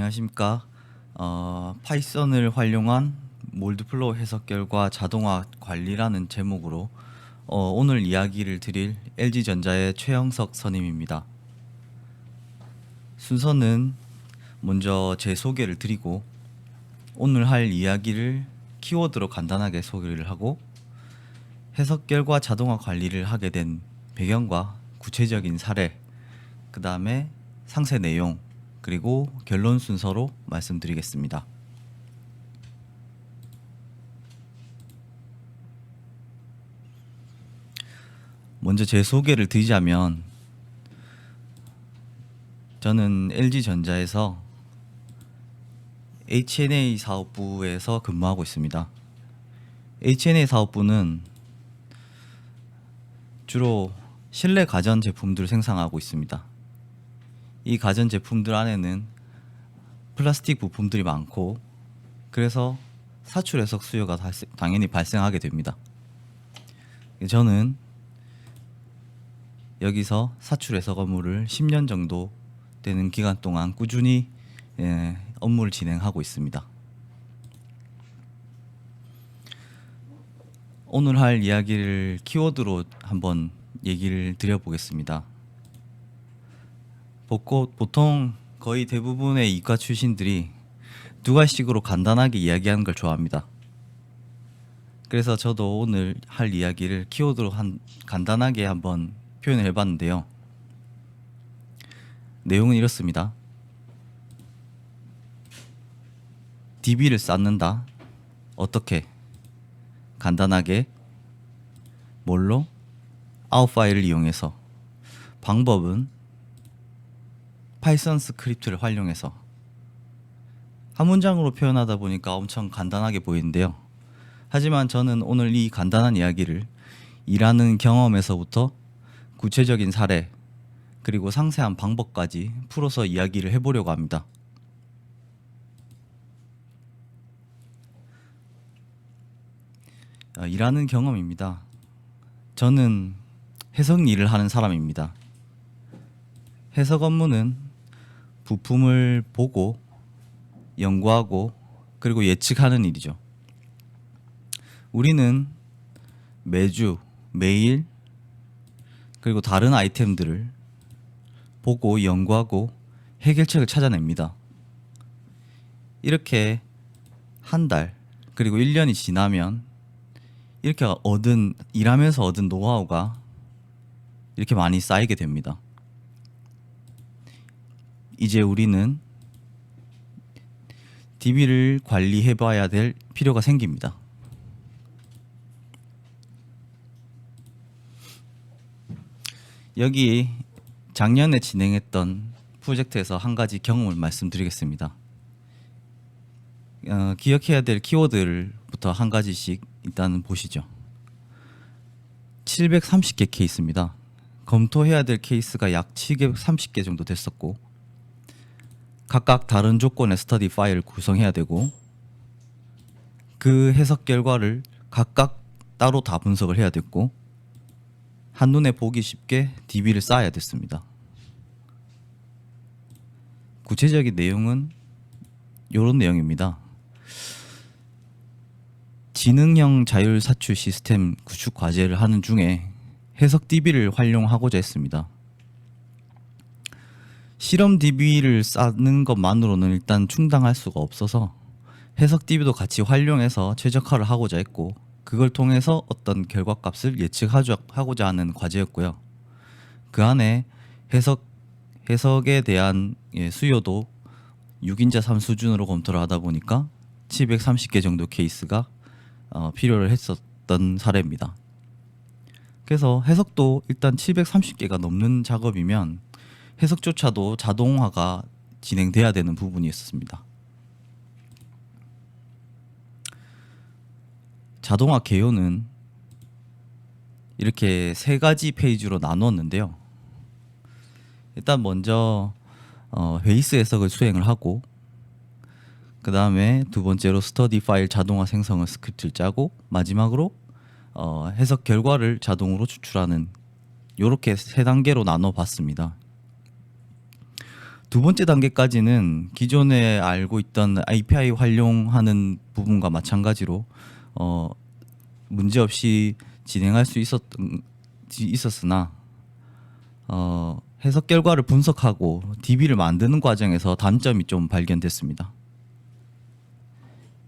안녕하십니까. 파이썬을 활용한 몰드플로우 해석 결과 자동화 관리라는 제목으로 오늘 이야기를 드릴 LG전자의 최영석 선임입니다. 순서는 먼저 제 소개를 드리고 오늘 할 이야기를 키워드로 간단하게 소개를 하고 해석 결과 자동화 관리를 하게 된 배경과 구체적인 사례, 그 다음에 상세 내용, 그리고 결론 순서로 말씀드리겠습니다. 먼저 제 소개를 드리자면 저는 LG전자에서 H&A 사업부에서 근무하고 있습니다. H&A 사업부는 주로 실내 가전 제품들을 생산하고 있습니다. 이 가전 제품들 안에는 플라스틱 부품들이 많고 그래서 사출 해석 수요가 당연히 발생하게 됩니다. 저는 여기서 사출 해석 업무를 10년 정도 되는 기간 동안 꾸준히 업무를 진행하고 있습니다. 오늘 할 이야기를 키워드로 한번 얘기를 드려보겠습니다. 보통 거의 대부분의 이과 출신들이 두 가지식으로 간단하게 이야기하는 걸 좋아합니다. 그래서 저도 오늘 할 이야기를 키워드로 간단하게 한번 표현을 해봤는데요. 내용은 이렇습니다. DB를 쌓는다. 어떻게? 간단하게. 뭘로? 아웃 파일을 이용해서. 방법은 파이썬 스크립트를 활용해서. 한 문장으로 표현하다 보니까 엄청 간단하게 보이는데요. 하지만 저는 오늘 이 간단한 이야기를 일하는 경험에서부터 구체적인 사례 그리고 상세한 방법까지 풀어서 이야기를 해보려고 합니다. 일하는 경험입니다. 저는 해석 일을 하는 사람입니다. 해석 업무는 부품을 보고 연구하고 그리고 예측하는 일이죠. 우리는 매주, 매일 그리고 다른 아이템들을 보고 연구하고 해결책을 찾아냅니다. 이렇게 한 달 그리고 1년이 지나면 이렇게 일하면서 얻은 노하우가 이렇게 많이 쌓이게 됩니다. 이제 우리는 DB를 관리해 봐야 될 필요가 생깁니다. 여기 작년에 진행했던 프로젝트에서 한 가지 경험을 말씀드리겠습니다. 기억해야 될 키워드부터 한 가지씩 일단 보시죠. 730개 케이스입니다. 검토해야 될 케이스가 약 730개 정도 됐었고 각각 다른 조건의 스터디 파일을 구성해야 되고 그 해석 결과를 각각 따로 다 분석을 해야 됐고 한눈에 보기 쉽게 DB를 쌓아야 됐습니다. 구체적인 내용은 이런 내용입니다. 지능형 자율 사출 시스템 구축 과제를 하는 중에 해석 DB를 활용하고자 했습니다. 실험 DB를 쌓는 것만으로는 일단 충당할 수가 없어서 해석 DB도 같이 활용해서 최적화를 하고자 했고 그걸 통해서 어떤 결과값을 예측하고자 하는 과제였고요. 그 안에 해석에 대한 수요도 6인자 3 수준으로 검토를 하다 보니까 730개 정도 케이스가 필요를 했었던 사례입니다. 그래서 해석도 일단 730개가 넘는 작업이면 해석조차도 자동화가 진행돼야 되는 부분이 있었습니다. 자동화 개요는 이렇게 세 가지 페이지로 나누었는데요. 일단 먼저 베이스 해석을 수행을 하고 그 다음에 두 번째로 스터디 파일 자동화 생성을 스크립트를 짜고 마지막으로 해석 결과를 자동으로 추출하는 이렇게 세 단계로 나눠 봤습니다. 두 번째 단계까지는 기존에 알고 있던 API 활용하는 부분과 마찬가지로 문제없이 진행할 수 있었으나 해석 결과를 분석하고 DB를 만드는 과정에서 단점이 좀 발견됐습니다.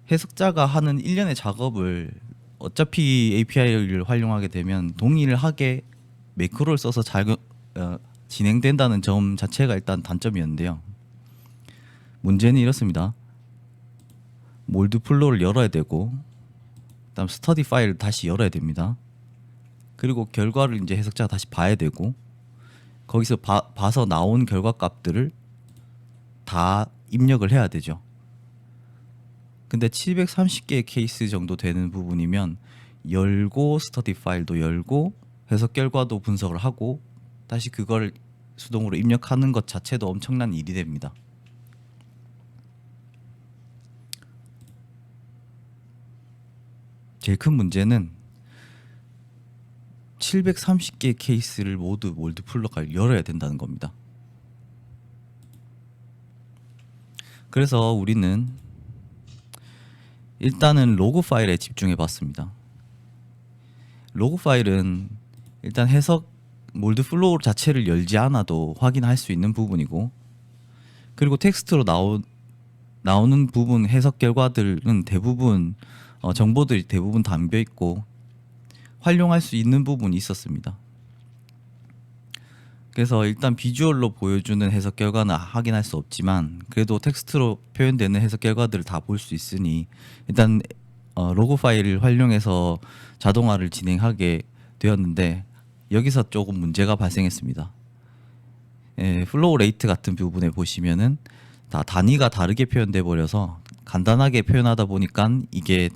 해석자가 하는 일련의 작업을 어차피 API를 활용하게 되면 동일하게 매크로를 써서 진행된다는 점 자체가 일단 단점이었는데요. 문제는 이렇습니다. 몰드 플로우를 열어야 되고, 그다음 스터디 파일을 다시 열어야 됩니다. 그리고 결과를 이제 해석자가 다시 봐야 되고, 거기서 봐서 나온 결과 값들을 다 입력을 해야 되죠. 근데 730개의 케이스 정도 되는 부분이면 열고 스터디 파일도 열고 해석 결과도 분석을 하고 다시 그걸 수동으로 입력하는 것 자체도 엄청난 일이 됩니다. 제일 큰 문제는 730개의 케이스를 모두 몰드 플러가 열어야 된다는 겁니다. 그래서 우리는 일단은 로그 파일에 집중해 봤습니다. 로그 파일은 일단 해석 몰드 플로우 자체를 열지 않아도 확인할 수 있는 부분이고, 그리고 텍스트로 나오는 부분 해석 결과들은 대부분 정보들이 대부분 담겨 있고 활용할 수 있는 부분이 있었습니다. 그래서 일단 비주얼로 보여주는 해석 결과는 확인할 수 없지만 그래도 텍스트로 표현되는 해석 결과들을 다 볼 수 있으니 일단 로그 파일을 활용해서 자동화를 진행하게 되었는데 여기서 조금 문제가 발생했습니다. 플로우 레이트 같은 부분에 보시면은 다 단위가 다르게 표현돼 버려서 간단하게 표현하다 보니까 이게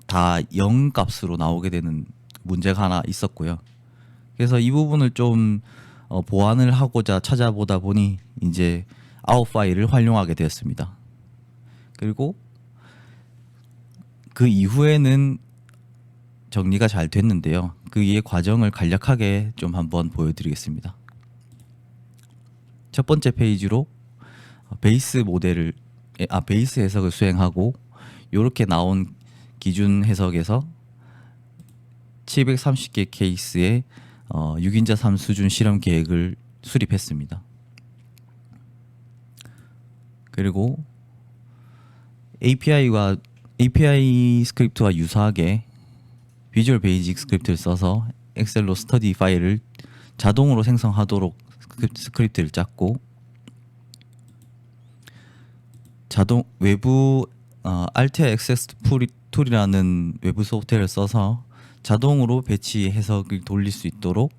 다 0 값으로 나오게 되는 문제가 하나 있었고요. 그래서 이 부분을 좀 보완을 하고자 찾아보다 보니 이제 아웃 파일을 활용하게 되었습니다. 그리고 그 이후에는 정리가 잘 됐는데요. 그 이해 과정을 간략하게 좀 한번 보여드리겠습니다. 첫 번째 페이지로 베이스 해석을 수행하고 이렇게 나온 기준 해석에서 730개 케이스의 6인자 3 수준 실험 계획을 수립했습니다. 그리고 API 스크립트와 유사하게 비주얼 베이직 스크립트를 써서 엑셀로 스터디 파일을 자동으로 생성하도록 스크립트를 짰고, 외부 알테아 액세스 툴이라는 외부 소프트웨어를 써서 자동으로 배치 해석을 돌릴 수 있도록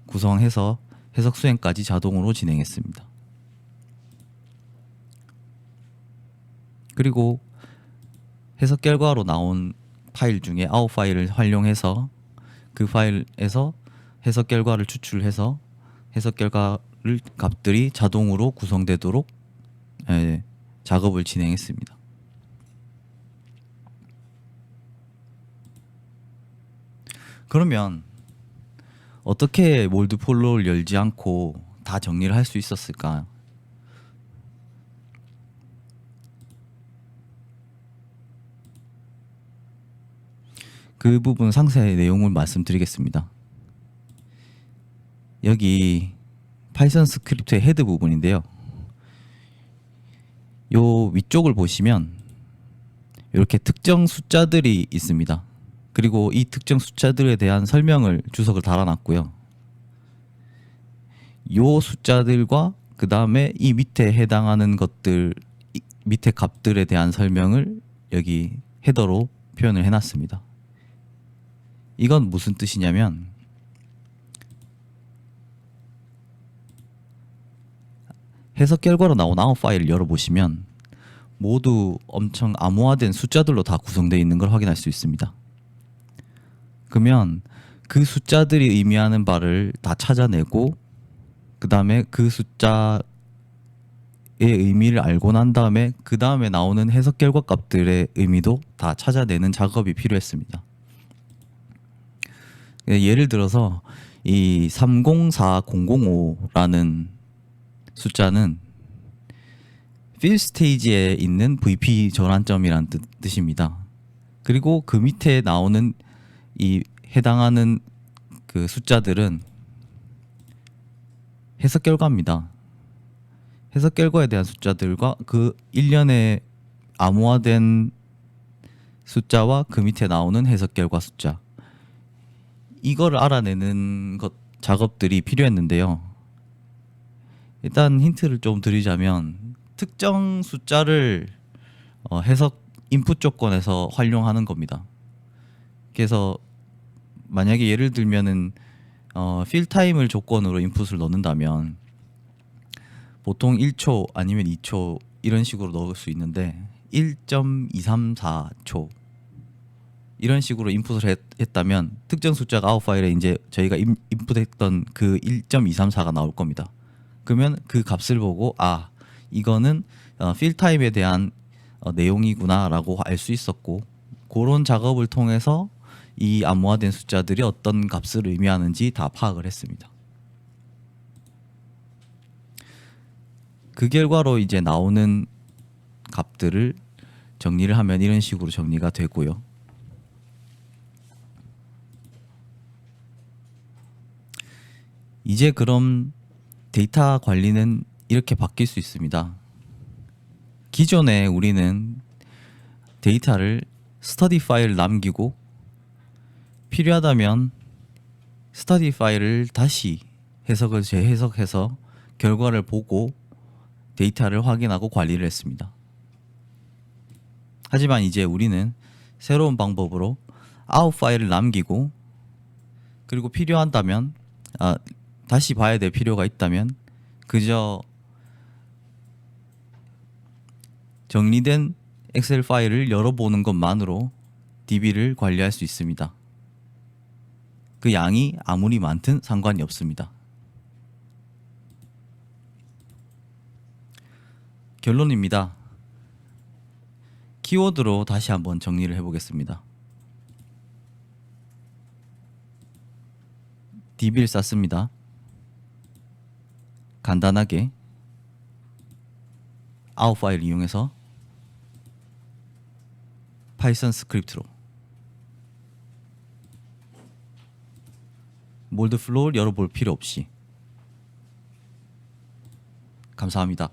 구성해서 해석 수행까지 자동으로 진행했습니다. 그리고 해석 결과로 나온 파일 중에 아웃 파일을 활용해서 그 파일에서 해석 결과를 추출해서 해석 결과를 값들이 자동으로 구성되도록 작업을 진행했습니다. 그러면 어떻게 몰드 플로우를 열지 않고 다 정리를 할 수 있었을까? 그 부분 상세의 내용을 말씀드리겠습니다. 여기 파이썬 스크립트의 헤드 부분인데요. 요 위쪽을 보시면 이렇게 특정 숫자들이 있습니다. 그리고 이 특정 숫자들에 대한 설명을 주석을 달아놨고요. 요 숫자들과 그 다음에 이 밑에 해당하는 것들, 밑에 값들에 대한 설명을 여기 헤더로 표현을 해놨습니다. 이건 무슨 뜻이냐면 해석 결과로 나온 아웃 파일을 열어보시면 모두 엄청 암호화된 숫자들로 다 구성되어 있는 걸 확인할 수 있습니다. 그러면 그 숫자들이 의미하는 바를 다 찾아내고 그 다음에 그 숫자의 의미를 알고 난 다음에 그 다음에 나오는 해석 결과 값들의 의미도 다 찾아내는 작업이 필요했습니다. 예를 들어서 이 304005라는 숫자는 필 스테이지에 있는 VP 전환점이라는 뜻입니다. 그리고 그 밑에 나오는 이 해당하는 그 숫자들은 해석 결과입니다. 해석 결과에 대한 숫자들과 그 일련의 암호화된 숫자와 그 밑에 나오는 해석 결과 숫자, 이거를 알아내는 것 작업들이 필요했는데요. 일단 힌트를 좀 드리자면 특정 숫자를 해석 인풋 조건에서 활용하는 겁니다. 그래서 만약에 예를 들면은 필 타임을 조건으로 인풋을 넣는다면 보통 1초 아니면 2초 이런 식으로 넣을 수 있는데 1.234초 이런 식으로 인풋을 했다면 특정 숫자가 아웃 파일에 이제 저희가 인풋했던 그 1.234가 나올 겁니다. 그러면 그 값을 보고 이거는 필 타임에 대한 내용이구나라고 알 수 있었고, 그런 작업을 통해서 이 암호화된 숫자들이 어떤 값을 의미하는지 다 파악을 했습니다. 그 결과로 이제 나오는 값들을 정리를 하면 이런 식으로 정리가 되고요. 이제 그럼 데이터 관리는 이렇게 바뀔 수 있습니다. 기존에 우리는 데이터를 스터디 파일을 남기고 필요하다면 스터디 파일을 다시 해석을 재해석해서 결과를 보고 데이터를 확인하고 관리를 했습니다. 하지만 이제 우리는 새로운 방법으로 아웃 파일을 남기고, 그리고 필요하다면 다시 봐야 될 필요가 있다면 그저 정리된 엑셀 파일을 열어보는 것만으로 DB를 관리할 수 있습니다. 그 양이 아무리 많든 상관이 없습니다. 결론입니다. 키워드로 다시 한번 정리를 해보겠습니다. DB를 쌌습니다. 간단하게 아웃 파일 이용해서 파이썬 스크립트로 몰드플로우를 열어볼 필요 없이. 감사합니다.